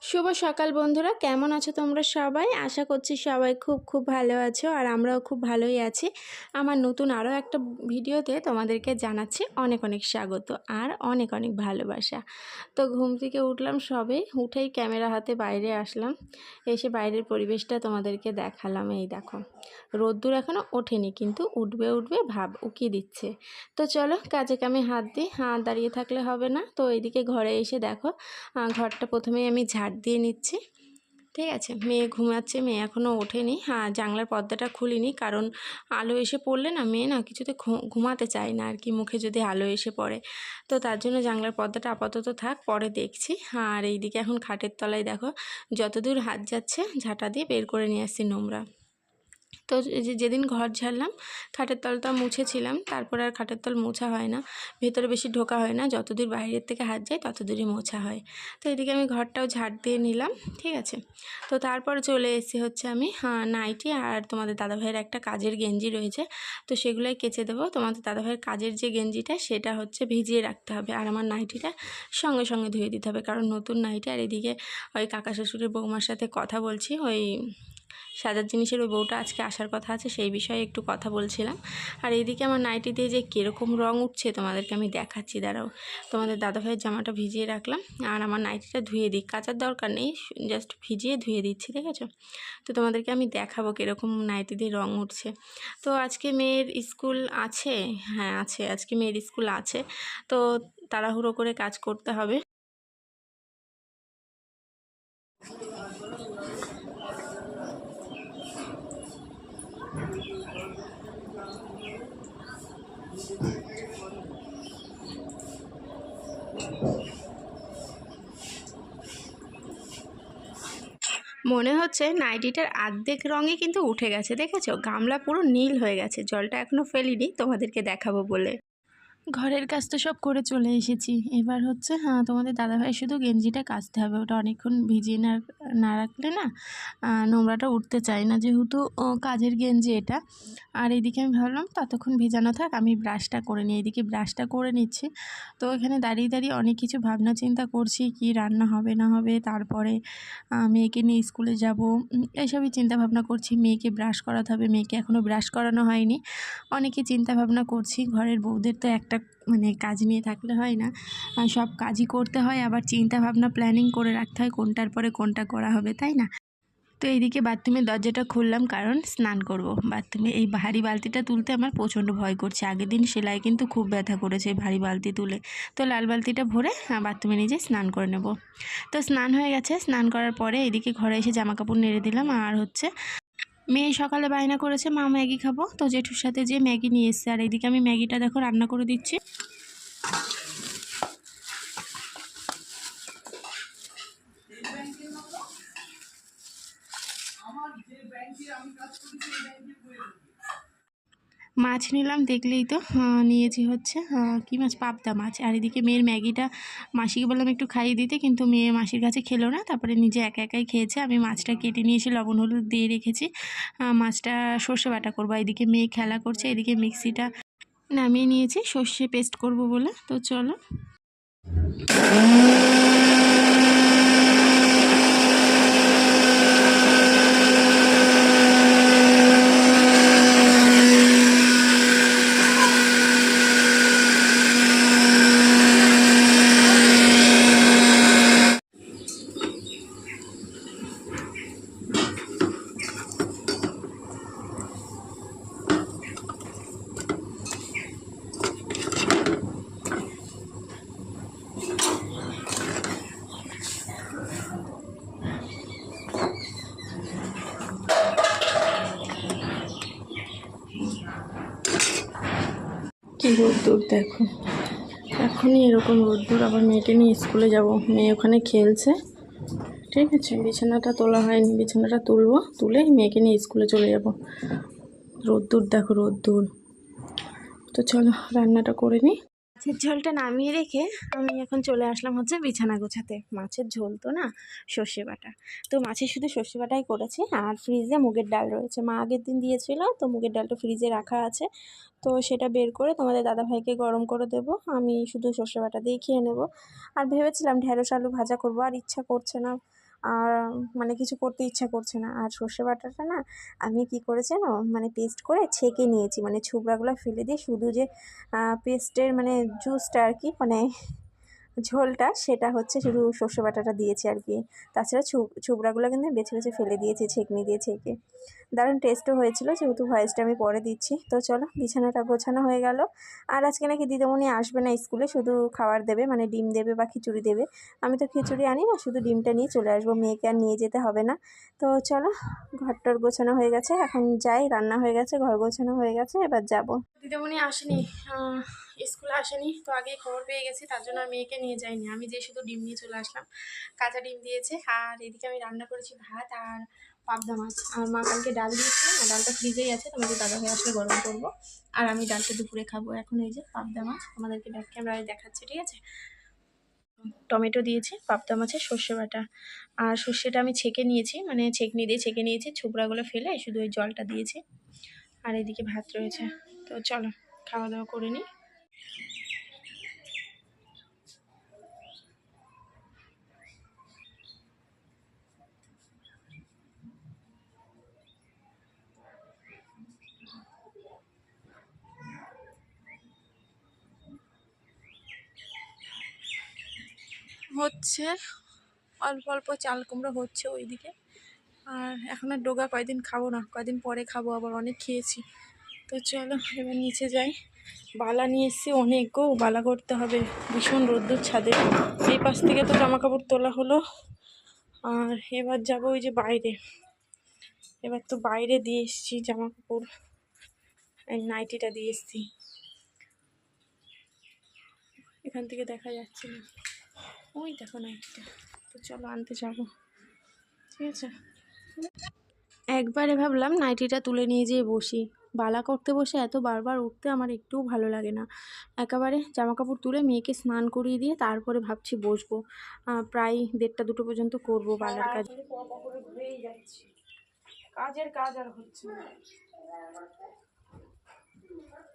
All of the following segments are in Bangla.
শুভ সকাল বন্ধুরা, কেমন আছো তোমরা সবাই? আশা করছি সবাই খুব খুব ভালো আছো আর আমরাও খুব ভালোই আছি। আমার নতুন আরও একটা ভিডিওতে তোমাদেরকে জানাচ্ছি অনেক অনেক স্বাগত আর অনেক অনেক ভালোবাসা। তো ঘুম থেকে উঠলাম সবে, উঠেই ক্যামেরা হাতে বাইরে আসলাম, এসে বাইরের পরিবেশটা তোমাদেরকে দেখালাম। এই দেখো, রোদ্দুর এখনও ওঠেনি কিন্তু উঠবে উঠবে ভাব উকিয়ে দিচ্ছে। তো চলো কাজে কামে হাত দিই, দাঁড়িয়ে থাকলে হবে না। তো এইদিকে ঘরে এসে দেখো, ঘরটা প্রথমেই আমি ঝাড় দিয়ে নিচ্ছি। ঠিক আছে, মেয়ে ঘুমাচ্ছে, মেয়ে এখনও ওঠেনি। জানলার পর্দাটা খুলিনি, কারণ আলো এসে পড়লে না মেয়ে না কিছুতে ঘুমাতে চায় না আর কি, মুখে যদি আলো এসে পড়ে। তো তার জন্য জানলার পর্দাটা আপাতত থাক, পরে দেখছি। আর এইদিকে এখন খাটের তলায় দেখো যতদূর হাত যাচ্ছে ঝাঁটা দিয়ে বের করে নিয়ে আসছি নোংরা। তো যেদিন ঘর ঝাড়লাম খাটের তলটা মুছেছিলাম, তারপর আর খাটের তল মোছা হয় না, ভেতরে বেশি ঢোকা হয় না, যতদূর বাইরের থেকে হাত যায় ততদূরই মোছা হয়। তো এদিকে আমি ঘরটাও ঝাড় দিয়ে নিলাম। ঠিক আছে, তো তারপর চলে এসেছি হচ্ছে আমি নাইটি আর তোমাদের দাদাভাইয়ের একটা কাজের গেঞ্জি রয়েছে, তো সেগুলোই কেচে দেবো। তোমাদের দাদাভাইয়ের কাজের যে গেঞ্জিটা সেটা হচ্ছে ভিজিয়ে রাখতে হবে, আর আমার নাইটিটা সঙ্গে সঙ্গে ধুয়ে দিতে হবে, কারণ নতুন নাইটি। আর এদিকে ওই কাকা শ্বশুরের বৌমার সাথে কথা বলছি, ওই সাজার জিনিসের ওই বউটা আজকে আসার কথা আছে, সেই বিষয়ে একটু কথা বলছিলাম। আর এইদিকে আমার নাইটি দিয়ে যে কীরকম রং উঠছে তোমাদেরকে আমি দেখাচ্ছি, দাঁড়াও। তোমাদের দাদাভাইয়ের জামাটা ভিজিয়ে রাখলাম, আর আমার নাইটিটা ধুয়ে দিই, কাচার দরকার নেই, জাস্ট ভিজিয়ে ধুয়ে দিচ্ছি। ঠিক আছে, তো তোমাদেরকে আমি দেখাবো কীরকম নাইটি দিয়ে রং উঠছে। তো আজকে মেয়ের স্কুল আছে, হ্যাঁ আছে, আজকে মেয়ের স্কুল আছে, তো তাড়াহুড়ো করে কাজ করতে হবে। মনে হচ্ছে নাইটিটার অর্ধেক রঙই কিন্তু উঠে গেছে, দেখেছো? গামলা পুরো নীল হয়ে গেছে, জলটা এখনও ফেলিনি, তোমাদেরকে দেখাবো বলে। ঘরের কাজ তো সব করে চলে এসেছি, এবার হচ্ছে তোমাদের দাদাভাই শুধু গেঞ্জিটা কাচতে হবে, ওটা অনেকক্ষণ ভিজিয়ে না রাখলে না নোংরাটা উঠতে চায় না, যেহেতু কাজের গেঞ্জি এটা। আর এইদিকে আমি ভাবলাম ততক্ষণ ভেজানো থাক, আমি ব্রাশটা করে নিই। এইদিকে ব্রাশটা করে নিচ্ছি। তো এখানে দাঁড়িয়ে দাঁড়িয়ে অনেক কিছু ভাবনা চিন্তা করছি, কি রান্না হবে না হবে, তারপরে মেয়েকে নিয়ে স্কুলে যাব, এইসবই চিন্তা ভাবনা করছি। মেয়েকে ব্রাশ করাতে হবে, মেয়েকে এখনও ব্রাশ করানো হয়নি, অনেকই চিন্তা ভাবনা করছি। ঘরের বউদের তো একটা কাজ নিয়ে থাকলে হয় না, সব কাজই করতে হয়, আবার চিন্তা ভাবনা প্ল্যানিং করে রাখতে হয় কোনটার পরে কোনটা করা হবে, তাই না? তো এইদিকে বাথরুমের দরজাটা খুললাম, কারণ স্নান করব। বাথরুমে এই ভারী বালতিটা তুলতে আমার প্রচণ্ড ভয় করছে, আগের দিন সেলাই কিন্তু খুব ব্যথা করেছে এই ভারী বালতি তুলে। তো লাল বালতিটা ভরে বাথরুমে নিজে স্নান করে নেব। তো স্নান হয়ে গেছে, স্নান করার পরে এদিকে ঘরে এসে জামা কাপড় নেড়ে দিলাম। আর হচ্ছে মেয়ে সকালে বায়না করেছে মা ম্যাগি খাবো, তো জেঠুর সাথে যে ম্যাগি নিয়ে এসছে। আর এইদিকে আমি ম্যাগিটা দেখো রান্না করে দিচ্ছি। মাছ নিলাম, দেখলেই তো, নিয়েছি হচ্ছে কী মাছ, পাবদা মাছ। আর এদিকে মেয়ের ম্যাগিটা মাসিকে বললাম একটু খাইয়ে দিতে, কিন্তু মেয়ে মাসির কাছে খেলো না, তারপরে নিজে একা একাই খেয়েছে। আমি মাছটা কেটে নিয়েছি, লবণ হলুদ দিয়ে রেখেছি, মাছটা সর্ষে বাটা করবো। এদিকে মেয়ে খেলা করছে, এদিকে মিক্সিটা নামিয়ে নিয়েছি সর্ষে পেস্ট করব বলে। তো চলো। কি রোদ্দুর দেখো, এখনই এরকম রোদ্দুর, আবার মেয়েকে নিয়ে স্কুলে যাব, মেয়ে ওখানে খেলছে। ঠিক আছে, বিছানাটা তোলা হয়নি, বিছানাটা তুলবো, তুলে মেয়েকে নিয়ে স্কুলে চলে যাব। রোদ্দুর দেখো, রোদ্দুর। তো চলো রান্নাটা করে নিই। মাছের ঝোলটা নামিয়ে রেখে আমি এখন চলে আসলাম হচ্ছে বিছানা গোছাতে। মাছের ঝোল তো না, সর্ষে বাটা, তো মাছের শুধু সর্ষে বাটাই করেছি। আর ফ্রিজে মুগের ডাল রয়েছে, মা আগের দিন দিয়েছিল, তো মুগের ডালটা ফ্রিজে রাখা আছে, তো সেটা বের করে তোমাদের দাদাভাইকে গরম করে দেবো, আমি শুধু সর্ষে বাটা দিয়ে খেয়ে নেব। আর ভেবেছিলাম ঢেঁড়স আলু ভাজা করবো, আর ইচ্ছা করছে না, আর মানে কিছু করতে ইচ্ছা করছে না। আর সর্ষে বাটাটা না আমি কি করেছি জানো, মানে পেস্ট করে ছেঁকে নিয়েছি, মানে ছোবড়াগুলো ফেলে দিয়ে শুধু যে পেস্টের মানে জুসটা আর কি, মানে ঝোলটা সেটা হচ্ছে শুধু সর্ষে বাটাটা দিয়েছি আর কি। তাছাড়া ছোবড়াগুলো কিন্তু বেছে বেছে ফেলে দিয়েছি ছেঁকনি দিয়ে ছেঁকে। দারুণ টেস্টও হয়েছিল, যেহেতু ভয়েসটা আমি পরে দিচ্ছি। তো চলো বিছানাটা গোছানো হয়ে গেল। আর আজকে নাকি দিদিমণি আসবে না স্কুলে, শুধু খাবার দেবে, মানে ডিম দেবে বা খিচুড়ি দেবে। আমি তো খিচুড়ি আনি না, শুধু ডিমটা নিয়ে চলে আসবো, মেয়েকে আর নিয়ে যেতে হবে না। তো চলো ঘরটার গোছানো হয়ে গেছে, এখন যাই, রান্না হয়ে গেছে, ঘর গোছানো হয়ে গেছে, এবার যাব। দিদিমণি আসেনি, স্কুলে আসেনি, তো আগেই খবর পেয়ে গেছি, তার জন্য আর মেয়েকে নিয়ে যাইনি, আমি যে শুধু ডিম নিয়ে চলে আসলাম। কাঁচা ডিম দিয়েছে, আর এদিকে আমি রান্না করেছি ভাত আর পাবদা মাছ। আর মা কালকে ডাল দিয়েছিলাম, আর ডালটা ফ্রিজেই আছে, তোমাদের দাদা হয়ে আসলে গরম করবো। আর আমি ডালটা দুপুরে খাবো। এখন এই যে পাবদা মাছ আমাদেরকে ব্যাক ক্যামেরায় দেখাচ্ছে, ঠিক আছে। টমেটো দিয়েছি, পাবদা মাছের সর্ষে বাটা, আর সর্ষেটা আমি ছেঁকে নিয়েছি, মানে ছেঁকনি দিয়ে ছেঁকে নিয়েছি, ছোবড়াগুলো ফেলে শুধু ওই জলটা দিয়েছি। আর এদিকে ভাত রয়েছে। তো চলো খাওয়া দাওয়া করে নিই। হচ্ছে অল্প অল্প চাল কুমড়ো হচ্ছে ওইদিকে। আর এখন আর ডোগা কয়দিন খাবো না, কয়দিন পরে খাবো, আবার অনেক খেয়েছি। তো চলো এবার নিচে যাই। বালা নিয়ে এসেছি অনেক গো, বালা করতে হবে, ভীষণ রোদ্দুর ছাদে। এই পাশ থেকে তো জামা কাপড় তোলা হলো, আর এবার যাবো ওই যে বাইরে। এবার তো বাইরে দিয়ে এসেছি জামা কাপড়, এই নাইটিটা দিয়ে এসেছি, এখান থেকে দেখা যাচ্ছে না, ওই দেখো নাইটিটা। তো চলো আনতে যাবো, ঠিক আছে। একবারে ভাবলাম নাইটিটা তুলে নিয়ে যেয়ে বসি, বালা করতে বসে এত বারবার উঠতে আমার একটুও ভালো লাগে না। একেবারে জামাকাপড় তুলে মেয়েকে স্নান করিয়ে দিয়ে তারপরে ভাবছি বসবো। প্রায় 1:30-2 পর্যন্ত করবো বালার কাজ। ঘুরেই যাচ্ছি, কাজের কাজ আর হচ্ছে না।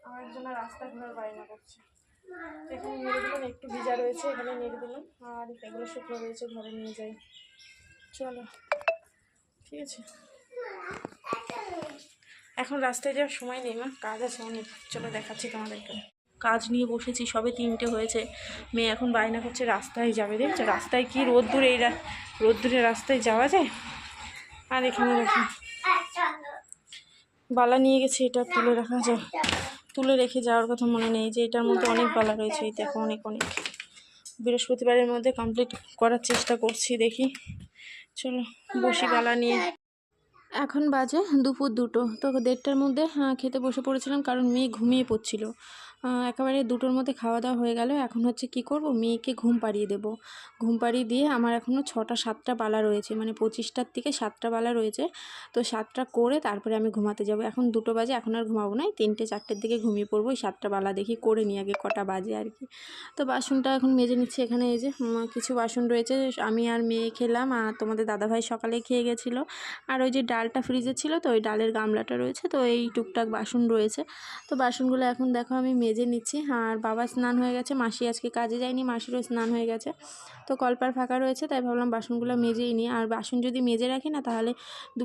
আমার জন্য রাস্তা ঘোরার বায়না করছে। এখানে নেড়ে দিলাম, একটু ভিজা রয়েছে, এখানে নেড়ে দিলাম, আর এগুলো শুকনো রয়েছে, ঘরে নিয়ে যাই। চলো ঠিক আছে, এখন রাস্তায় যাওয়ার সময় নেই মা, কাজ আছে অনেক। চলো দেখাচ্ছি তোমাদেরকে। কাজ নিয়ে বসেছি, সবে 3টে হয়েছে। মেয়ে এখন বায়না করছে রাস্তায় যাবে, দেখছো রাস্তায় কি রোদ্দুর, এই রোদ্দুরে রাস্তায় যাওয়া যায়। আর এখানে দেখো বালা নিয়ে গেছে, এটা তুলে রাখা যায়, তুলে রেখে যাওয়ার কথা মনে নেই যে এটার মধ্যে অনেক বালা রয়েছে, এই দেখো অনেক অনেক। বৃহস্পতিবারের মধ্যে কমপ্লিট করার চেষ্টা করছি, দেখি। চলো বসি বালা নিয়ে। এখন বাজে দুপুর 2টো, তো 1:30টার মধ্যে খেতে বসে পড়েছিলাম, কারণ মেয়ে ঘুমিয়ে পড়ছিল। একেবারে 2টোর মধ্যে খাওয়া দাওয়া হয়ে গেল। এখন হচ্ছে কি করব, মেয়েকে ঘুম পাড়িয়ে দেব। ঘুম পাড়িয়ে দিয়ে আমার এখনও 6টা-7টা বালা রয়েছে, মানে 25টার থেকে 7টা বালা রয়েছে। তো 7টা করে তারপরে আমি ঘুমাতে যাব। এখন 2টো বাজে, এখন আর ঘুমাবো না, 3টে-4টের দিকে ঘুমিয়ে পড়বো। ওই 7টা বালা দেখি করে নিই আগে কটা বাজে আর কি। তো বাসনটা এখন মেজে নিচ্ছি। এখানে এই যে কিছু বাসন রয়েছে, আমি আর মেয়ে খেলাম, আর তোমাদের দাদাভাই সকালে খেয়ে গেছিলো। আর ওই যে ডালটা ফ্রিজে ছিল, তো ওই ডালের গামলাটা রয়েছে, তো এই টুকটাক বাসন রয়েছে। তো বাসনগুলো এখন দেখো আমি মেজে নিচ্ছি। আর বাবা স্নান হয়ে গেছে, মাসি আজকে কাজে যায়নি, মাসিরও স্নান হয়ে গেছে। তো কলপার ফাঁকা রয়েছে, তাই ভাবলাম বাসনগুলো মেজেই নিই। আর বাসন যদি মেজে রাখি না, তাহলে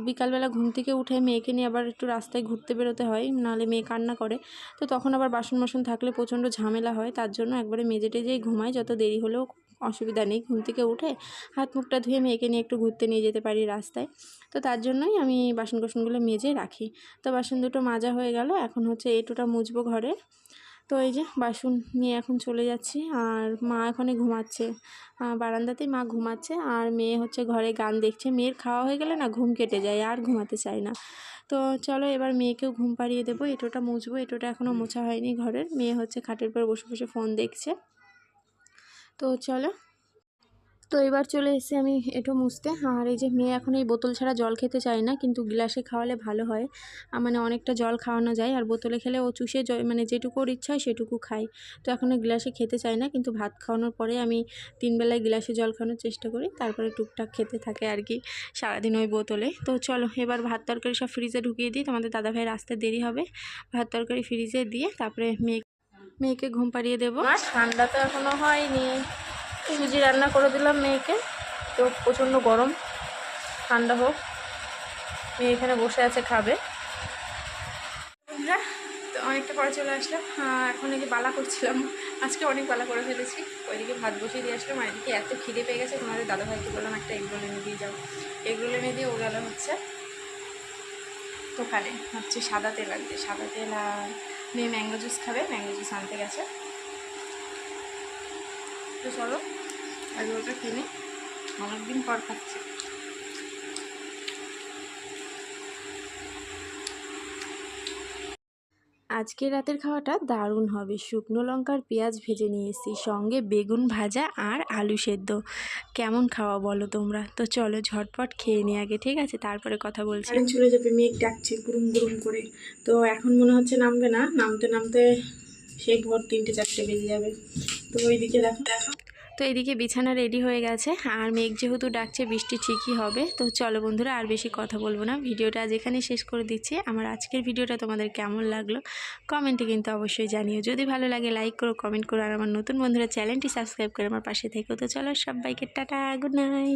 বিকালবেলা ঘুম থেকে উঠে মেয়েকে নিয়ে আবার একটু রাস্তায় ঘুরতে বেরোতে হয়, নাহলে মেয়ে কান্না করে। তো তখন আবার বাসন থাকলে প্রচণ্ড ঝামেলা হয়, তার জন্য একবারে মেজে টেজেই ঘুমাই, যত দেরি হলেও অসুবিধা নেই। ঘুম থেকে উঠে হাত মুখটা ধুয়ে মেয়েকে নিয়ে একটু ঘুরতে নিয়ে যেতে পারি রাস্তায়। তো তার জন্যই আমি বাসনগুলো মেজে রাখি। তো বাসন দুটো মাজা হয়ে গেল, এখন হচ্ছে এঁটোটা মুছবো ঘরে। তো এই যে বাসন নিয়ে এখন চলে যাচ্ছি। আর মা এখানে ঘুমাচ্ছে, বারান্দাতেই মা ঘুমাচ্ছে, আর মেয়ে হচ্ছে ঘরে গান দেখছে। মেয়ের খাওয়া হয়ে গেলে না ঘুম কেটে যায়, আর ঘুমাতে চায় না। তো চলো এবার মেয়েকেও ঘুম পাড়িয়ে দেবো, এঁটোটা মুছবো। এঁটোটা এখনও মোছা হয়নি ঘরের। মেয়ে হচ্ছে খাটের পর বসে বসে ফোন দেখছে। তো চলো, তো এবার চলে এসেছি আমি এঁটো মুছতে। আর এই যে মেয়ে এখন এই বোতল ছাড়া জল খেতে চায় না, কিন্তু গ্লাসে খাওয়ালে ভালো হয়, মানে অনেকটা জল খাওয়ানো যায়। আর বোতলে খেলে ও চুষে মানে যেটুকু ওর ইচ্ছা হয় সেটুকু খায়। তো এখন গ্লাসে খেতে চায় না, কিন্তু ভাত খাওয়ানোর পরে আমি 3 বেলায় গ্লাসে জল খাওয়ানোর চেষ্টা করি, তারপরে টুকটাক খেতে থাকে আর কি সারাদিন ওই বোতলে। তো চলো এবার ভাত তরকারি সব ফ্রিজে ঢুকিয়ে দিই, তোমাদের দাদাভাইয়ের আসতে দেরি হবে। ভাত তরকারি ফ্রিজে দিয়ে তারপরে মেয়েকে ঘুম পাড়িয়ে দেবো। ঠান্ডা তো এখনও হয়নি, সুজি রান্না করে দিলাম মেয়েকে। তো প্রচণ্ড গরম, ঠান্ডা হোক। মেয়ে এখানে বসে আছে, খাবে। বন্ধুরা, তো অনেকটা পরে চলে আসলাম। এখন এই যে বালা করছিলাম, আজকে অনেক বালা করে ফেলেছি। ওইদিকে ভাত বসিয়ে দিয়ে আসলাম, আর এদিকে এত খিদে পেয়ে গেছে। তোমাদের দাদাভাইকে বললাম একটা এগরোল এনে দিয়ে যাও। এগরোল এনে দিয়ে ও গেল হচ্ছে দোকানে, হচ্ছে সাদা তেল আনতে। সাদা তেল আর মেয়ে ম্যাঙ্গো জুস খাবে, ম্যাঙ্গো জুস আনতে গেছে। তো চলো এগরোলটা কিনে, অনেকদিন পর খাচ্ছি। আজকের রাতের খাওয়াটা দারুণ হবে। শুকনো লঙ্কার পেঁয়াজ ভেজে নিয়ে এসেছি, সঙ্গে বেগুন ভাজা আর আলু সেদ্ধ। কেমন খাওয়া বলো তোমরা? তো চলো ঝটপট খেয়ে নিই আগে, ঠিক আছে? তারপরে কথা বলছি। চলে যাবে, মেঘ ডাকছে গুরুম গুরুম করে। তো এখন মনে হচ্ছে নামবে না, নামতে নামতে সেই ভোর 3-4 বেজে যাবে। তো ওইদিকে দেখো। তো এদিকে বিছানা রেডি হয়ে গেছে, আর মেঘ যেহেতু ডাকছে বৃষ্টি ঠিকই হবে। তো চলো বন্ধুরা, আর বেশি কথা বলবো না, ভিডিওটা আজ এখানে শেষ করে দিচ্ছি। আমার আজকের ভিডিওটা তোমাদের কেমন লাগলো কমেন্টে কিন্তু অবশ্যই জানিও। যদি ভালো লাগে লাইক করো, কমেন্ট করো, আর আমার নতুন বন্ধুরা চ্যানেলটি সাবস্ক্রাইব করে আমার পাশে থেকো। তো চলো সবাইকে টাটা, গুড নাইট।